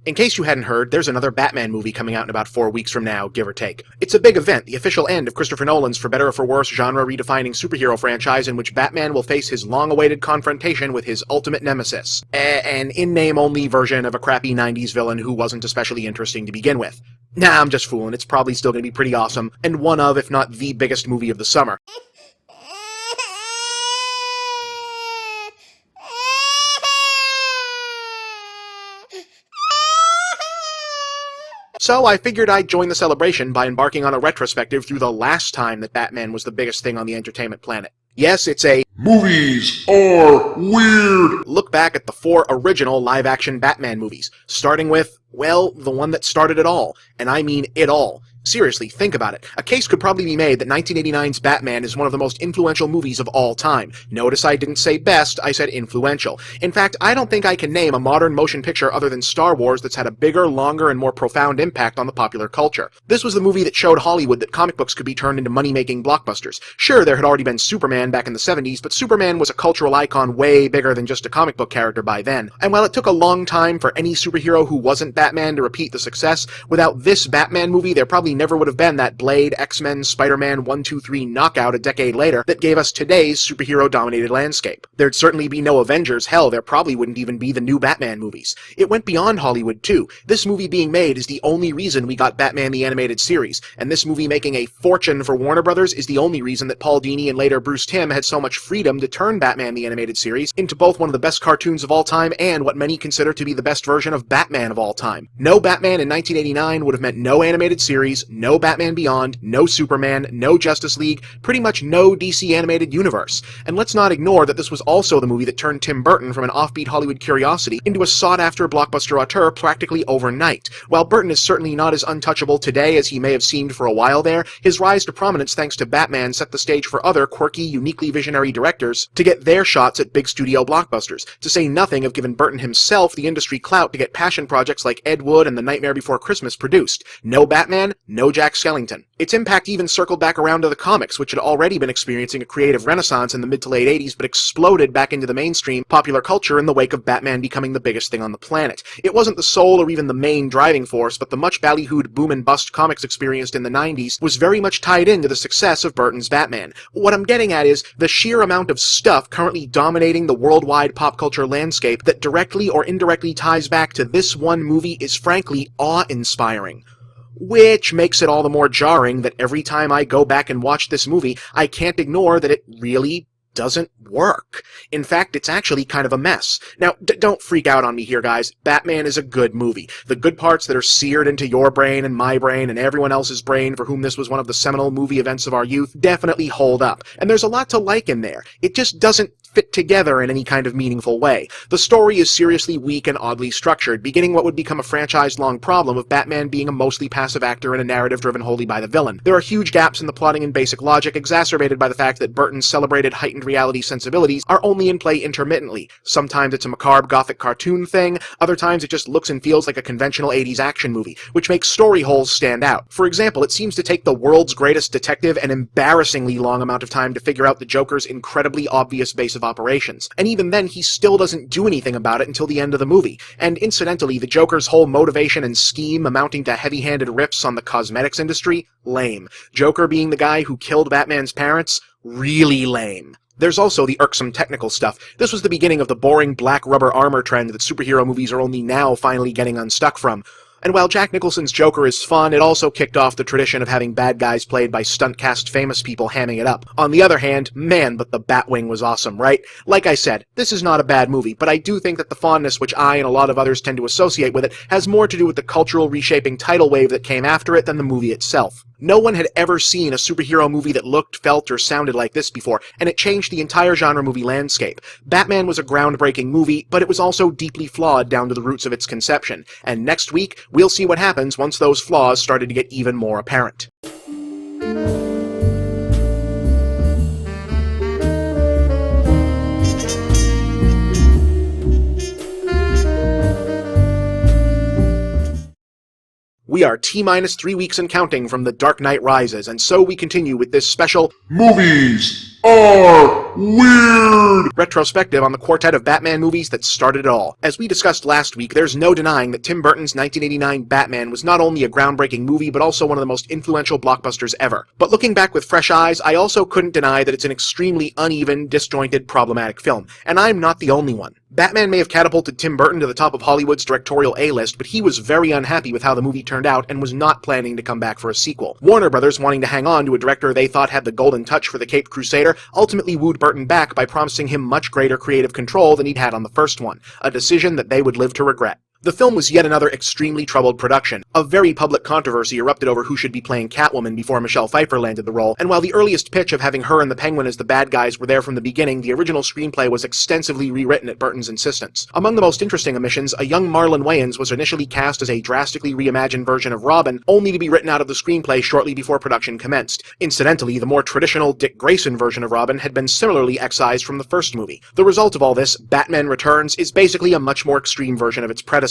In case you hadn't heard, there's another Batman movie coming out in about 4 weeks from now, give or take. It's a big event, the official end of Christopher Nolan's for better or for worse genre-redefining superhero franchise in which Batman will face his long-awaited confrontation with his ultimate nemesis. An in-name-only version of a crappy 90s villain who wasn't especially interesting to begin with. Nah, I'm just fooling, it's probably still gonna be pretty awesome, and one of, if not the biggest movie of the summer. So I figured I'd join the celebration by embarking on a retrospective through the last time that Batman was the biggest thing on the entertainment planet. Yes, it's a Movies are weird look back at the 4 original live-action Batman movies, starting with, well, the one that started it all, and I mean it all. Seriously, think about it. A case could probably be made that 1989's Batman is one of the most influential movies of all time. Notice I didn't say best, I said influential. In fact, I don't think I can name a modern motion picture other than Star Wars that's had a bigger, longer, and more profound impact on the popular culture. This was the movie that showed Hollywood that comic books could be turned into money-making blockbusters. Sure, there had already been Superman back in the 70s, but Superman was a cultural icon way bigger than just a comic book character by then. And while it took a long time for any superhero who wasn't Batman to repeat the success, without this Batman movie there probably never would have been that Blade, X-Men, Spider-Man 1, 2, 3 knockout a decade later that gave us today's superhero-dominated landscape. There'd certainly be no Avengers, hell, there probably wouldn't even be the new Batman movies. It went beyond Hollywood, too. This movie being made is the only reason we got Batman the Animated Series, and this movie making a fortune for Warner Brothers is the only reason that Paul Dini and later Bruce Timm had so much freedom to turn Batman the Animated Series into both one of the best cartoons of all time and what many consider to be the best version of Batman of all time. No Batman in 1989 would have meant no animated series, no Batman Beyond, no Superman, no Justice League, pretty much no DC animated universe. And let's not ignore that this was also the movie that turned Tim Burton from an offbeat Hollywood curiosity into a sought-after blockbuster auteur practically overnight. While Burton is certainly not as untouchable today as he may have seemed for a while there, his rise to prominence thanks to Batman set the stage for other quirky, uniquely visionary directors to get their shots at big studio blockbusters, to say nothing of giving Burton himself the industry clout to get passion projects like Ed Wood and The Nightmare Before Christmas produced. No Batman, no Jack Skellington. Its impact even circled back around to the comics, which had already been experiencing a creative renaissance in the mid to late 80s, but exploded back into the mainstream popular culture in the wake of Batman becoming the biggest thing on the planet. It wasn't the sole or even the main driving force, but the much ballyhooed boom and bust comics experienced in the 90s was very much tied into the success of Burton's Batman. What I'm getting at is the sheer amount of stuff currently dominating the worldwide pop culture landscape that directly or indirectly ties back to this one movie is frankly awe-inspiring. Which makes it all the more jarring that every time I go back and watch this movie, I can't ignore that it really doesn't work. In fact, it's actually kind of a mess. Now, don't freak out on me here, guys. Batman is a good movie. The good parts that are seared into your brain and my brain and everyone else's brain for whom this was one of the seminal movie events of our youth definitely hold up. And there's a lot to like in there. It just doesn't fit together in any kind of meaningful way. The story is seriously weak and oddly structured, beginning what would become a franchise-long problem of Batman being a mostly passive actor in a narrative driven wholly by the villain. There are huge gaps in the plotting and basic logic, exacerbated by the fact that Burton's celebrated heightened reality sensibilities are only in play intermittently. Sometimes it's a macabre gothic cartoon thing, other times it just looks and feels like a conventional 80s action movie, which makes story holes stand out. For example, it seems to take the world's greatest detective an embarrassingly long amount of time to figure out the Joker's incredibly obvious base of operations. And even then, he still doesn't do anything about it until the end of the movie. And incidentally, the Joker's whole motivation and scheme amounting to heavy-handed riffs on the cosmetics industry? Lame. Joker being the guy who killed Batman's parents? Really lame. There's also the irksome technical stuff. This was the beginning of the boring black rubber armor trend that superhero movies are only now finally getting unstuck from. And while Jack Nicholson's Joker is fun, it also kicked off the tradition of having bad guys played by stunt-cast famous people hamming it up. On the other hand, man, but the Batwing was awesome, right? Like I said, this is not a bad movie, but I do think that the fondness which I and a lot of others tend to associate with it has more to do with the cultural reshaping tidal wave that came after it than the movie itself. No one had ever seen a superhero movie that looked, felt, or sounded like this before, and it changed the entire genre movie landscape. Batman was a groundbreaking movie, but it was also deeply flawed down to the roots of its conception. And next week, we'll see what happens once those flaws started to get even more apparent. We are T-minus 3 weeks and counting from The Dark Knight Rises, and so we continue with this special Movies are weird. Retrospective on the quartet of Batman movies that started it all. As we discussed last week, there's no denying that Tim Burton's 1989 Batman was not only a groundbreaking movie, but also one of the most influential blockbusters ever. But looking back with fresh eyes, I also couldn't deny that it's an extremely uneven, disjointed, problematic film. And I'm not the only one. Batman may have catapulted Tim Burton to the top of Hollywood's directorial A-list, but he was very unhappy with how the movie turned out and was not planning to come back for a sequel. Warner Brothers, wanting to hang on to a director they thought had the golden touch for the Caped Crusader, ultimately wooed Burton back by promising him much greater creative control than he'd had on the first one, a decision that they would live to regret. The film was yet another extremely troubled production. A very public controversy erupted over who should be playing Catwoman before Michelle Pfeiffer landed the role, and while the earliest pitch of having her and the Penguin as the bad guys were there from the beginning, the original screenplay was extensively rewritten at Burton's insistence. Among the most interesting omissions, a young Marlon Wayans was initially cast as a drastically reimagined version of Robin, only to be written out of the screenplay shortly before production commenced. Incidentally, the more traditional Dick Grayson version of Robin had been similarly excised from the first movie. The result of all this, Batman Returns, is basically a much more extreme version of its predecessor.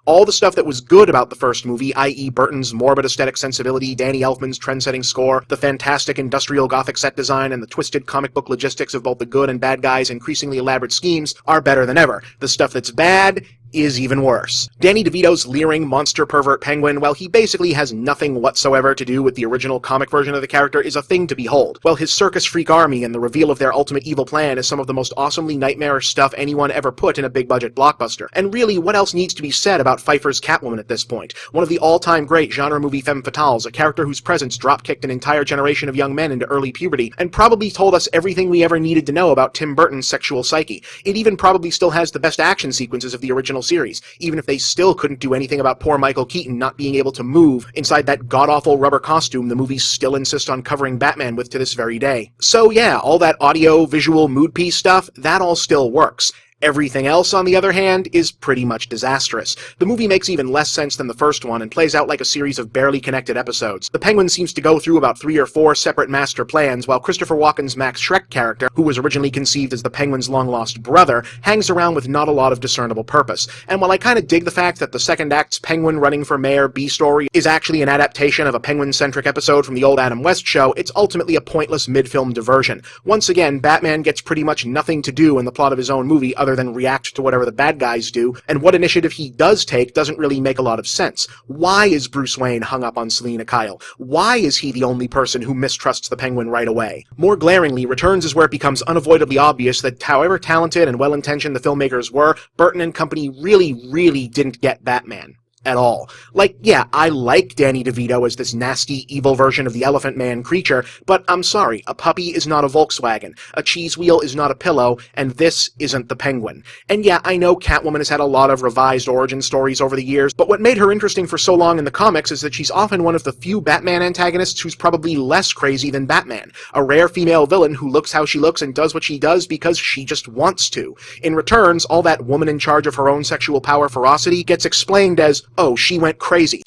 All the stuff that was good about the first movie, i.e. Burton's morbid aesthetic sensibility, Danny Elfman's trend-setting score, the fantastic industrial gothic set design, and the twisted comic book logistics of both the good and bad guys' increasingly elaborate schemes, are better than ever. The stuff that's bad is even worse. Danny DeVito's leering monster pervert penguin, while he basically has nothing whatsoever to do with the original comic version of the character, is a thing to behold, while his circus freak army and the reveal of their ultimate evil plan is some of the most awesomely nightmarish stuff anyone ever put in a big-budget blockbuster. And really, what else needs to be said about Pfeiffer's Catwoman at this point? One of the all-time great genre movie femme fatales, a character whose presence drop-kicked an entire generation of young men into early puberty, and probably told us everything we ever needed to know about Tim Burton's sexual psyche. It even probably still has the best action sequences of the original series, even if they still couldn't do anything about poor Michael Keaton not being able to move inside that god-awful rubber costume the movies still insist on covering Batman with to this very day. So yeah, all that audio, visual, mood piece stuff, that all still works. Everything else, on the other hand, is pretty much disastrous. The movie makes even less sense than the first one and plays out like a series of barely connected episodes. The Penguin seems to go through about 3 or 4 separate master plans, while Christopher Walken's Max Schreck character, who was originally conceived as the Penguin's long-lost brother, hangs around with not a lot of discernible purpose. And while I kinda dig the fact that the second act's Penguin running for mayor B-story is actually an adaptation of a Penguin-centric episode from the old Adam West show, it's ultimately a pointless mid-film diversion. Once again, Batman gets pretty much nothing to do in the plot of his own movie other than react to whatever the bad guys do, and what initiative he does take doesn't really make a lot of sense. Why is Bruce Wayne hung up on Selina Kyle? Why is he the only person who mistrusts the Penguin right away? More glaringly, Returns is where it becomes unavoidably obvious that however talented and well-intentioned the filmmakers were, Burton and company really didn't get Batman. At all. Like, yeah, I like Danny DeVito as this nasty, evil version of the Elephant Man creature, but I'm sorry, a puppy is not a Volkswagen, a cheese wheel is not a pillow, and this isn't the Penguin. And yeah, I know Catwoman has had a lot of revised origin stories over the years, but what made her interesting for so long in the comics is that she's often one of the few Batman antagonists who's probably less crazy than Batman, a rare female villain who looks how she looks and does what she does because she just wants to. In Returns, all that woman in charge of her own sexual power ferocity gets explained as, oh, she went crazy.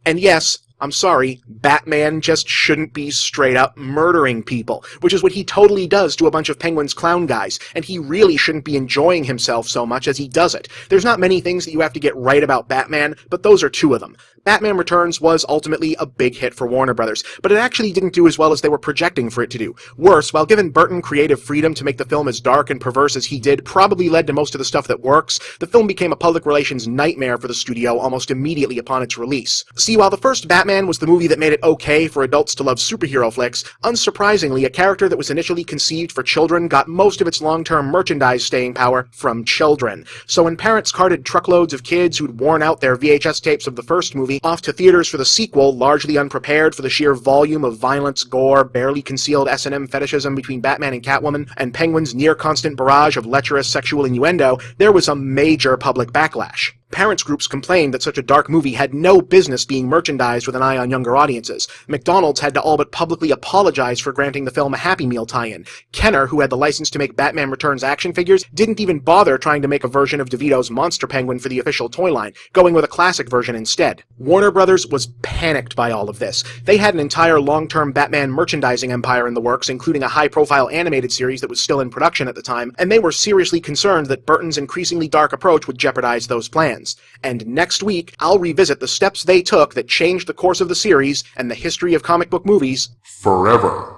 And yes, I'm sorry, Batman just shouldn't be straight up murdering people, which is what he totally does to a bunch of Penguin's clown guys, and he really shouldn't be enjoying himself so much as he does it. There's not many things that you have to get right about Batman, but those are 2 of them. Batman Returns was ultimately a big hit for Warner Brothers, but it actually didn't do as well as they were projecting for it to do. Worse, while given Burton creative freedom to make the film as dark and perverse as he did probably led to most of the stuff that works, the film became a public relations nightmare for the studio almost immediately upon its release. See, while the first Batman was the movie that made it okay for adults to love superhero flicks, unsurprisingly, a character that was initially conceived for children got most of its long-term merchandise staying power from children. So when parents carted truckloads of kids who'd worn out their VHS tapes of the first movie off to theaters for the sequel, largely unprepared for the sheer volume of violence, gore, barely concealed S&M fetishism between Batman and Catwoman, and Penguin's near-constant barrage of lecherous sexual innuendo, there was a major public backlash. Parents groups complained that such a dark movie had no business being merchandised with an eye on younger audiences. McDonald's had to all but publicly apologize for granting the film a Happy Meal tie-in. Kenner, who had the license to make Batman Returns action figures, didn't even bother trying to make a version of DeVito's Monster Penguin for the official toy line, going with a classic version instead. Warner Brothers was panicked by all of this. They had an entire long-term Batman merchandising empire in the works, including a high-profile animated series that was still in production at the time, and they were seriously concerned that Burton's increasingly dark approach would jeopardize those plans. fans. And next week, I'll revisit the steps they took that changed the course of the series and the history of comic book movies forever.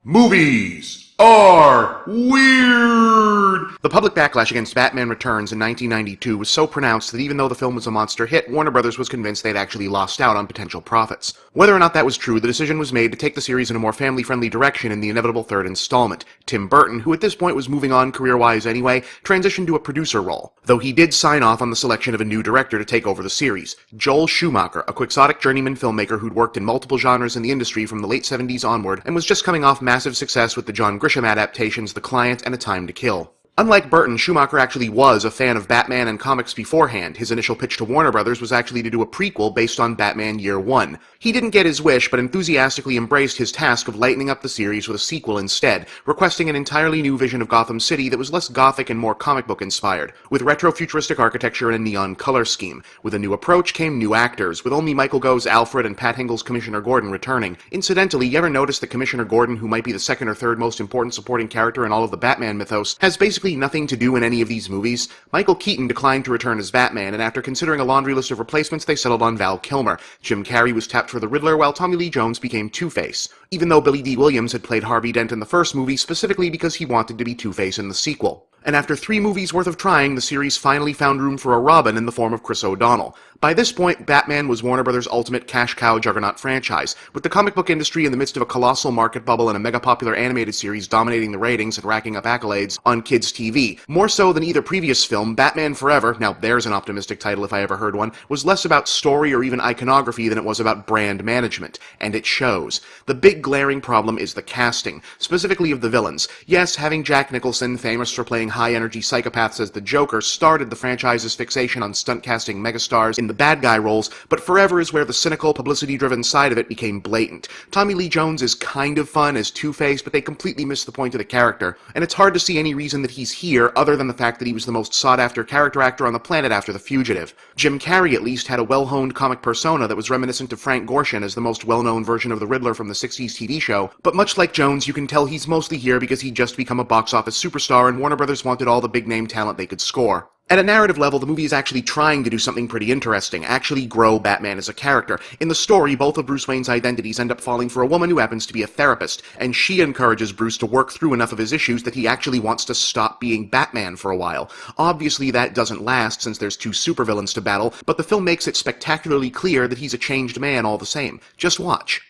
Movies are weird! The public backlash against Batman Returns in 1992 was so pronounced that even though the film was a monster hit, Warner Brothers was convinced they'd actually lost out on potential profits. Whether or not that was true, the decision was made to take the series in a more family-friendly direction in the inevitable third installment. Tim Burton, who at this point was moving on career-wise anyway, transitioned to a producer role, though he did sign off on the selection of a new director to take over the series. Joel Schumacher, a quixotic journeyman filmmaker who'd worked in multiple genres in the industry from the late 70s onward, and was just coming off massive success with the John Grisham adaptations The Client and A Time to Kill. Unlike Burton, Schumacher actually was a fan of Batman and comics beforehand. His initial pitch to Warner Brothers was actually to do a prequel based on Batman Year One. He didn't get his wish, but enthusiastically embraced his task of lightening up the series with a sequel instead, requesting an entirely new vision of Gotham City that was less gothic and more comic book inspired, with retro-futuristic architecture and a neon color scheme. With a new approach came new actors, with only Michael Gough's Alfred and Pat Hingle's Commissioner Gordon returning. Incidentally, you ever notice that Commissioner Gordon, who might be the second or third most important supporting character in all of the Batman mythos, has basically nothing to do in any of these movies? Michael Keaton declined to return as Batman, and after considering a laundry list of replacements, they settled on Val Kilmer. Jim Carrey was tapped for the Riddler, while Tommy Lee Jones became Two-Face, even though Billy D. Williams had played Harvey Dent in the first movie specifically because he wanted to be Two-Face in the sequel. And after 3 movies worth of trying, the series finally found room for a Robin in the form of Chris O'Donnell. By this point, Batman was Warner Brothers' ultimate cash cow juggernaut franchise, with the comic book industry in the midst of a colossal market bubble and a mega-popular animated series dominating the ratings and racking up accolades on kids' TV. More so than either previous film, Batman Forever, now there's an optimistic title if I ever heard one, was less about story or even iconography than it was about brand management. And it shows. The big glaring problem is the casting, specifically of the villains. Yes, having Jack Nicholson, famous for playing high-energy psychopaths as the Joker, started the franchise's fixation on stunt-casting megastars in the bad guy roles, but Forever is where the cynical, publicity-driven side of it became blatant. Tommy Lee Jones is kind of fun as Two-Face, but they completely miss the point of the character, and it's hard to see any reason that he's here other than the fact that he was the most sought-after character actor on the planet after The Fugitive. Jim Carrey at least had a well-honed comic persona that was reminiscent of Frank Gorshin as the most well-known version of the Riddler from the 60s TV show, but much like Jones, you can tell he's mostly here because he'd just become a box-office superstar and Warner Brothers wanted all the big-name talent they could score. At a narrative level, the movie is actually trying to do something pretty interesting, actually grow Batman as a character. In the story, both of Bruce Wayne's identities end up falling for a woman who happens to be a therapist, and she encourages Bruce to work through enough of his issues that he actually wants to stop being Batman for a while. Obviously, that doesn't last since there's 2 supervillains to battle, but the film makes it spectacularly clear that he's a changed man all the same. Just watch.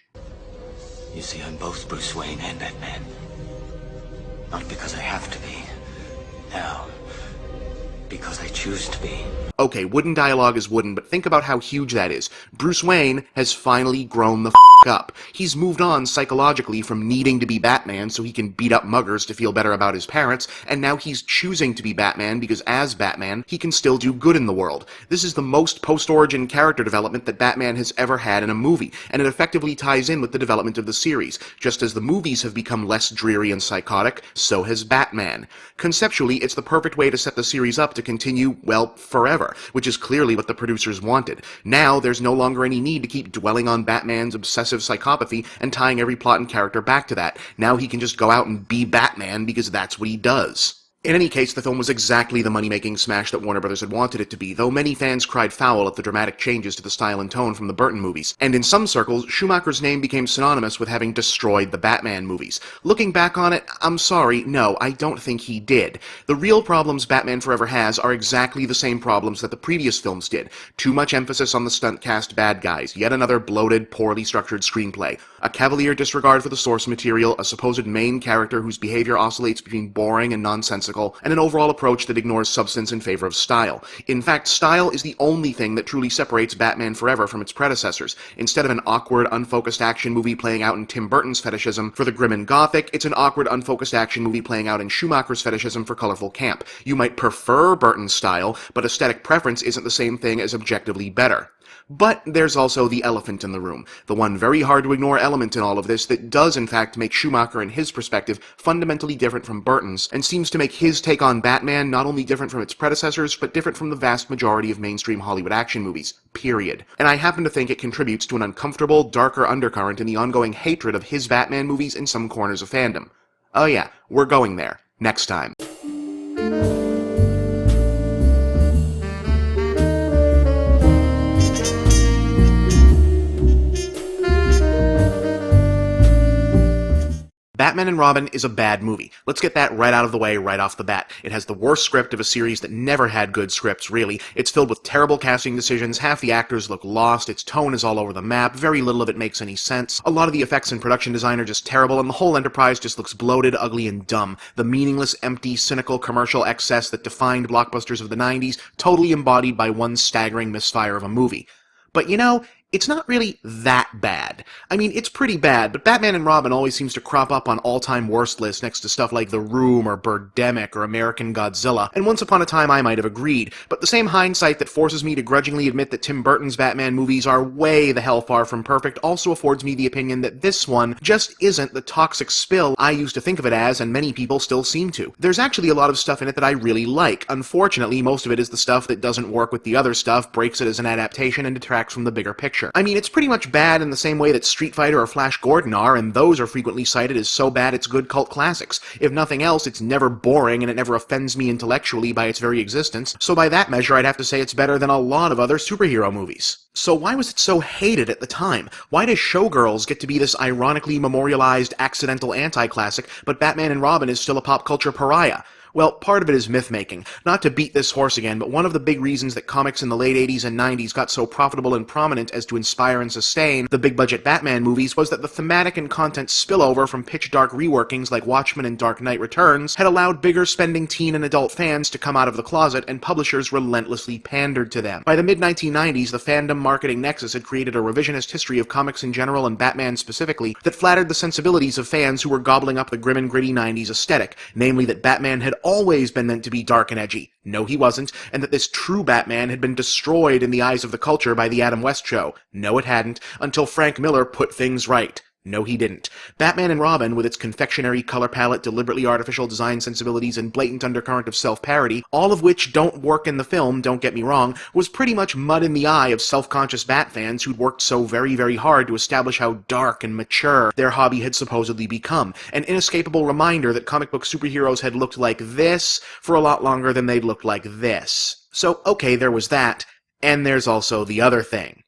You see, I'm both Bruce Wayne and Batman. Not because I have to be. Now, because I choose to be. Okay, wooden dialogue is wooden, but think about how huge that is. Bruce Wayne has finally grown the up. He's moved on psychologically from needing to be Batman so he can beat up muggers to feel better about his parents, and now he's choosing to be Batman because as Batman, he can still do good in the world. This is the most post-origin character development that Batman has ever had in a movie, and it effectively ties in with the development of the series. Just as the movies have become less dreary and psychotic, so has Batman. Conceptually, it's the perfect way to set the series up to continue, well, forever, which is clearly what the producers wanted. Now, there's no longer any need to keep dwelling on Batman's obsessive psychopathy and tying every plot and character back to that. Now he can just go out and be Batman because that's what he does. In any case, the film was exactly the money-making smash that Warner Brothers had wanted it to be, though many fans cried foul at the dramatic changes to the style and tone from the Burton movies. And in some circles, Schumacher's name became synonymous with having destroyed the Batman movies. Looking back on it, I'm sorry, no, I don't think he did. The real problems Batman Forever has are exactly the same problems that the previous films did. Too much emphasis on the stunt-cast bad guys, yet another bloated, poorly structured screenplay, a cavalier disregard for the source material, a supposed main character whose behavior oscillates between boring and nonsensical, and an overall approach that ignores substance in favor of style. In fact, style is the only thing that truly separates Batman Forever from its predecessors. Instead of an awkward, unfocused action movie playing out in Tim Burton's fetishism for the grim and gothic, it's an awkward, unfocused action movie playing out in Schumacher's fetishism for colorful camp. You might prefer Burton's style, but aesthetic preference isn't the same thing as objectively better. But there's also the elephant in the room, the one very hard to ignore element in all of this that does in fact make Schumacher and his perspective fundamentally different from Burton's, and seems to make his take on Batman not only different from its predecessors, but different from the vast majority of mainstream Hollywood action movies, period. And I happen to think it contributes to an uncomfortable, darker undercurrent in the ongoing hatred of his Batman movies in some corners of fandom. Oh yeah, we're going there, next time. Batman and Robin is a bad movie. Let's get that right out of the way right off the bat. It has the worst script of a series that never had good scripts, really. It's filled with terrible casting decisions, half the actors look lost, its tone is all over the map, very little of it makes any sense, a lot of the effects and production design are just terrible, and the whole enterprise just looks bloated, ugly, and dumb. The meaningless, empty, cynical commercial excess that defined blockbusters of the 90s, totally embodied by one staggering misfire of a movie. But you know, it's not really that bad. I mean, it's pretty bad, but Batman and Robin always seems to crop up on all-time worst lists next to stuff like The Room or Birdemic or American Godzilla, and once upon a time I might have agreed, but the same hindsight that forces me to grudgingly admit that Tim Burton's Batman movies are way the hell far from perfect also affords me the opinion that this one just isn't the toxic spill I used to think of it as, and many people still seem to. There's actually a lot of stuff in it that I really like. Unfortunately, most of it is the stuff that doesn't work with the other stuff, breaks it as an adaptation, and detracts from the bigger picture. I mean, it's pretty much bad in the same way that Street Fighter or Flash Gordon are, and those are frequently cited as so bad it's good cult classics. If nothing else, it's never boring and it never offends me intellectually by its very existence, so by that measure I'd have to say it's better than a lot of other superhero movies. So why was it so hated at the time? Why does Showgirls get to be this ironically memorialized accidental anti-classic, but Batman and Robin is still a pop culture pariah? Well, part of it is myth-making. Not to beat this horse again, but one of the big reasons that comics in the late 80s and 90s got so profitable and prominent as to inspire and sustain the big-budget Batman movies was that the thematic and content spillover from pitch-dark reworkings like Watchmen and Dark Knight Returns had allowed bigger-spending teen and adult fans to come out of the closet, and publishers relentlessly pandered to them. By the mid-1990s, the fandom marketing nexus had created a revisionist history of comics in general and Batman specifically that flattered the sensibilities of fans who were gobbling up the grim and gritty 90s aesthetic, namely that Batman had always been meant to be dark and edgy. No, he wasn't, and that this true Batman had been destroyed in the eyes of the culture by the Adam West show. No, it hadn't, until Frank Miller put things right. No, he didn't. Batman and Robin, with its confectionery color palette, deliberately artificial design sensibilities, and blatant undercurrent of self-parody, all of which don't work in the film, don't get me wrong, was pretty much mud in the eye of self-conscious Bat fans who'd worked so very, very hard to establish how dark and mature their hobby had supposedly become. An inescapable reminder that comic book superheroes had looked like this for a lot longer than they'd looked like this. So, okay, there was that, and there's also the other thing.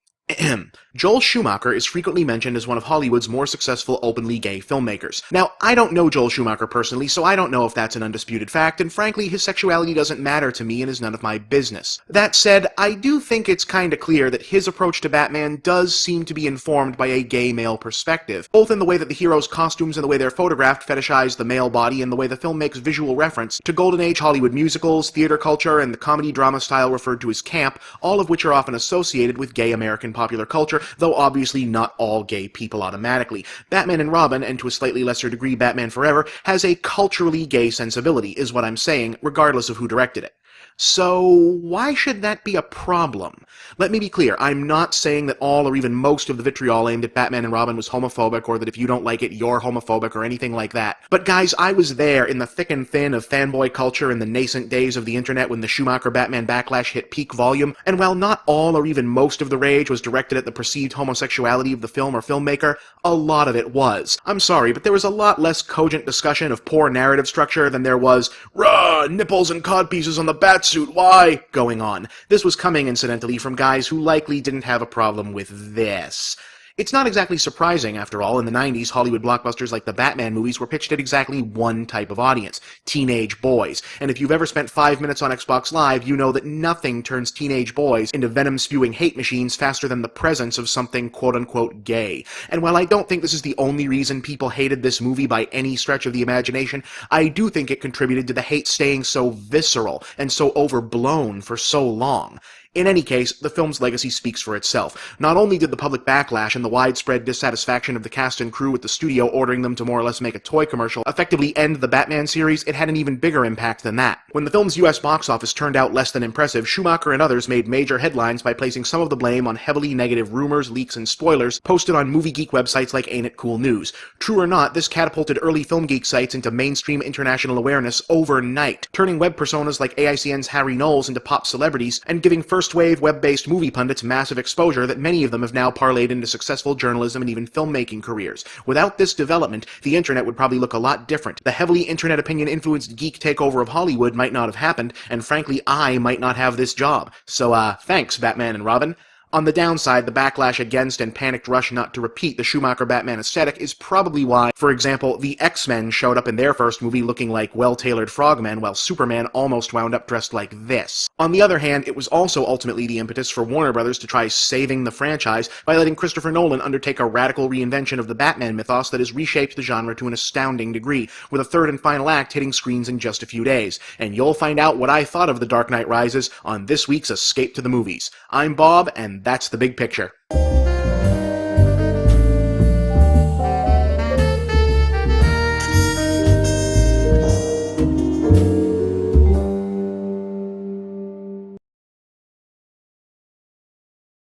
Joel Schumacher is frequently mentioned as one of Hollywood's more successful openly gay filmmakers. Now, I don't know Joel Schumacher personally, so I don't know if that's an undisputed fact, and frankly, his sexuality doesn't matter to me and is none of my business. That said, I do think it's kinda clear that his approach to Batman does seem to be informed by a gay male perspective, both in the way that the heroes' costumes and the way they're photographed fetishize the male body, and the way the film makes visual reference to Golden Age Hollywood musicals, theater culture, and the comedy-drama style referred to as camp, all of which are often associated with gay American popular culture, though obviously not all gay people automatically. Batman and Robin, and to a slightly lesser degree Batman Forever, has a culturally gay sensibility, is what I'm saying, regardless of who directed it. So, why should that be a problem? Let me be clear, I'm not saying that all or even most of the vitriol aimed at Batman and Robin was homophobic, or that if you don't like it, you're homophobic, or anything like that. But guys, I was there in the thick and thin of fanboy culture in the nascent days of the internet when the Schumacher Batman backlash hit peak volume, and while not all or even most of the rage was directed at the perceived homosexuality of the film or filmmaker, a lot of it was. I'm sorry, but there was a lot less cogent discussion of poor narrative structure than there was, "Rah, nipples and codpieces on the Batsuit, why?" going on. This was coming, incidentally, from guys who likely didn't have a problem with this. It's not exactly surprising, after all, in the 90s, Hollywood blockbusters like the Batman movies were pitched at exactly one type of audience, teenage boys. And if you've ever spent 5 minutes on Xbox Live, you know that nothing turns teenage boys into venom-spewing hate machines faster than the presence of something quote-unquote gay. And while I don't think this is the only reason people hated this movie by any stretch of the imagination, I do think it contributed to the hate staying so visceral and so overblown for so long. In any case, the film's legacy speaks for itself. Not only did the public backlash and the widespread dissatisfaction of the cast and crew with the studio ordering them to more or less make a toy commercial effectively end the Batman series, it had an even bigger impact than that. When the film's US box office turned out less than impressive, Schumacher and others made major headlines by placing some of the blame on heavily negative rumors, leaks, and spoilers posted on movie geek websites like Ain't It Cool News. True or not, this catapulted early film geek sites into mainstream international awareness overnight, turning web personas like AICN's Harry Knowles into pop celebrities and giving first-wave web-based movie pundits massive exposure that many of them have now parlayed into successful journalism and even filmmaking careers. Without this development, the internet would probably look a lot different. The heavily internet opinion-influenced geek takeover of Hollywood might not have happened, and frankly, I might not have this job. So, thanks, Batman and Robin. On the downside, the backlash against and panicked rush not to repeat the Schumacher Batman aesthetic is probably why, for example, the X-Men showed up in their first movie looking like well-tailored frogmen, while Superman almost wound up dressed like this. On the other hand, it was also ultimately the impetus for Warner Brothers to try saving the franchise by letting Christopher Nolan undertake a radical reinvention of the Batman mythos that has reshaped the genre to an astounding degree, with a third and final act hitting screens in just a few days. And you'll find out what I thought of The Dark Knight Rises on this week's Escape to the Movies. I'm Bob, and that's the big picture.